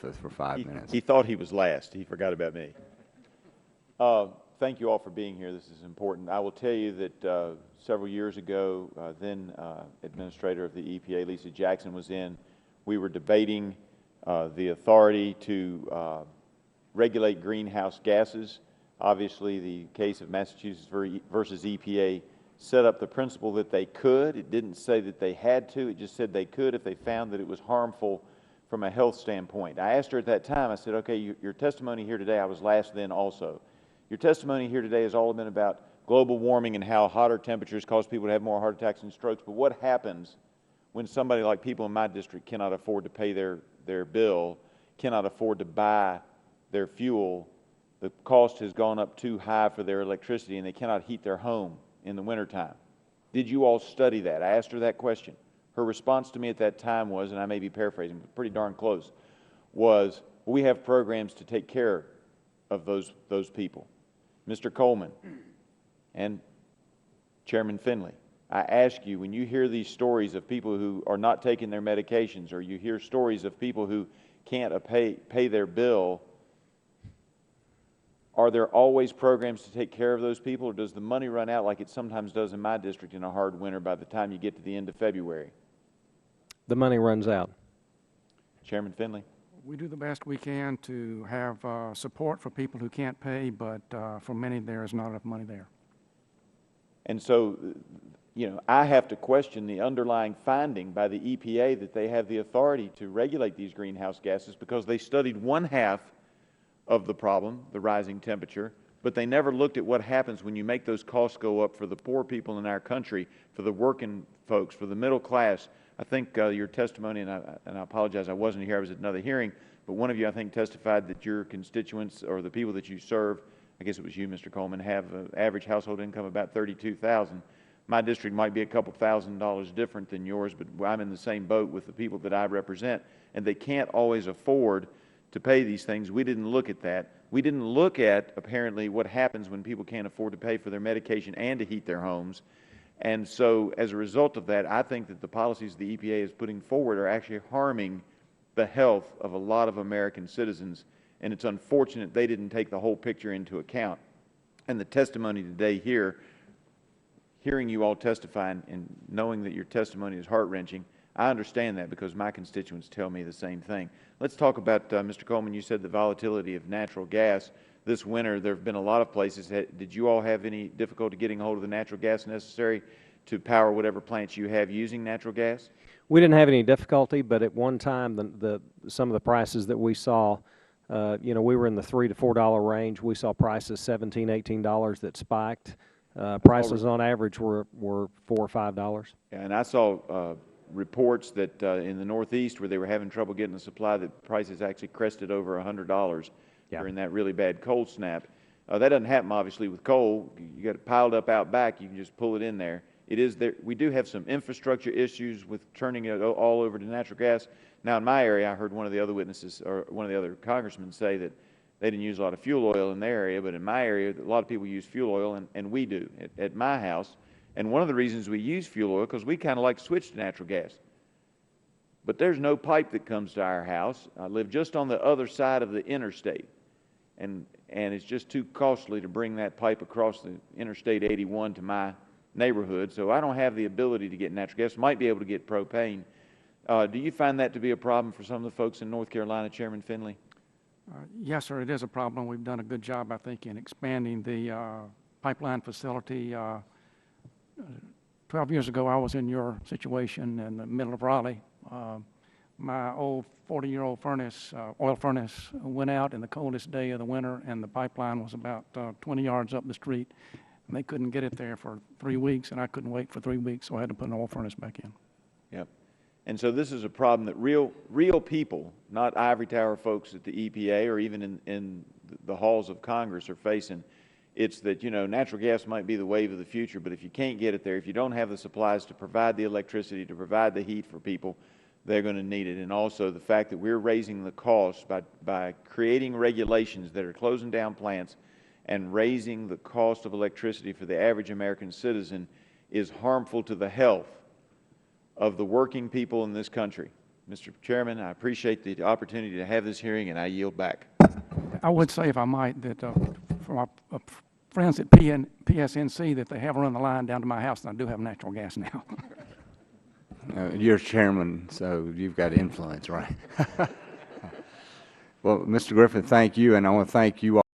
for 5 minutes. He thought he was last. He forgot about me. Thank you all for being here. This is important. I will tell you that several years ago, then Administrator of the EPA, Lisa Jackson, was in. We were debating the authority to regulate greenhouse gases. Obviously, the case of Massachusetts versus EPA set up the principle that they could. It didn't say that they had to. It just said they could if they found that it was harmful from a health standpoint. I asked her at that time, I said, okay, your testimony here today, I was last then also. Your testimony here today has all been about global warming and how hotter temperatures cause people to have more heart attacks and strokes. But what happens when somebody like people in my district cannot afford to pay their bill, cannot afford to buy their fuel? The cost has gone up too high for their electricity and they cannot heat their home in the wintertime. Did you all study that? I asked her that question. Her response to me at that time was, and I may be paraphrasing, but pretty darn close, was, we have programs to take care of those people. Mr. Coleman and Chairman Finley, I ask you, when you hear these stories of people who are not taking their medications, or you hear stories of people who can't pay their bill, are there always programs to take care of those people, or does the money run out like it sometimes does in my district in a hard winter by the time you get to the end of February? The money runs out. Chairman Finley? We do the best we can to have support for people who can't pay, but for many there is not enough money there. And so, I have to question the underlying finding by the EPA that they have the authority to regulate these greenhouse gases because they studied one half of the problem, the rising temperature, but they never looked at what happens when you make those costs go up for the poor people in our country, for the working folks, for the middle class. I think your testimony, and I apologize, I wasn't here, I was at another hearing, but one of you, I think, testified that your constituents or the people that you serve, I guess it was you, Mr. Coleman, have an average household income of about $32,000. My district might be a couple $1,000s different than yours, but I'm in the same boat with the people that I represent, and they can't always afford to pay these things. We didn't look at that. We didn't look at, apparently, what happens when people can't afford to pay for their medication and to heat their homes. And so, as a result of that, I think that the policies the EPA is putting forward are actually harming the health of a lot of American citizens, and it's unfortunate they didn't take the whole picture into account. And the testimony today here, hearing you all testify and knowing that your testimony is heart-wrenching, I understand that because my constituents tell me the same thing. Let's talk about, Mr. Coleman, you said the volatility of natural gas. This winter, there have been a lot of places. Did you all have any difficulty getting a hold of the natural gas necessary to power whatever plants you have using natural gas? We didn't have any difficulty, but at one time, some of the prices that we saw, we were in the $3 to $4 range. We saw prices $17, $18 that spiked. Prices on average were $4 or $5. Yeah, and I saw reports that in the Northeast where they were having trouble getting the supply, that prices actually crested over $100 during that really bad cold snap. That doesn't happen, obviously, with coal. You got it piled up out back. You can just pull it in there. It is there. We do have some infrastructure issues with turning it all over to natural gas. Now, in my area, I heard one of the other witnesses or one of the other congressmen say that they didn't use a lot of fuel oil in their area, but in my area, a lot of people use fuel oil, and we do at my house. And one of the reasons we use fuel oil, because we kind of like to switch to natural gas. But there's no pipe that comes to our house. I live just on the other side of the interstate. And it's just too costly to bring that pipe across the Interstate 81 to my neighborhood. So I don't have the ability to get natural gas. Might be able to get propane. Do you find that to be a problem for some of the folks in North Carolina, Chairman Finley? Yes, sir, it is a problem. We've done a good job, I think, in expanding the pipeline facility. 12 years ago, I was in your situation in the middle of Raleigh. My old 40-year-old furnace, oil furnace, went out in the coldest day of the winter, and the pipeline was about 20 yards up the street. And they couldn't get it there for 3 weeks, and I couldn't wait for 3 weeks, so I had to put an oil furnace back in. Yep. And so this is a problem that real people, not ivory tower folks at the EPA or even in the halls of Congress are facing. It's that, natural gas might be the wave of the future, but if you can't get it there, if you don't have the supplies to provide the electricity, to provide the heat for people, they're going to need it. And also the fact that we're raising the cost by creating regulations that are closing down plants and raising the cost of electricity for the average American citizen is harmful to the health of the working people in this country. Mr. Chairman, I appreciate the opportunity to have this hearing, and I yield back. I would say, if I might, that from our friends at PSNC, that they have run the line down to my house, and I do have natural gas now. You're chairman, so you've got influence, right? Well, Mr. Griffith, thank you, and I want to thank you all.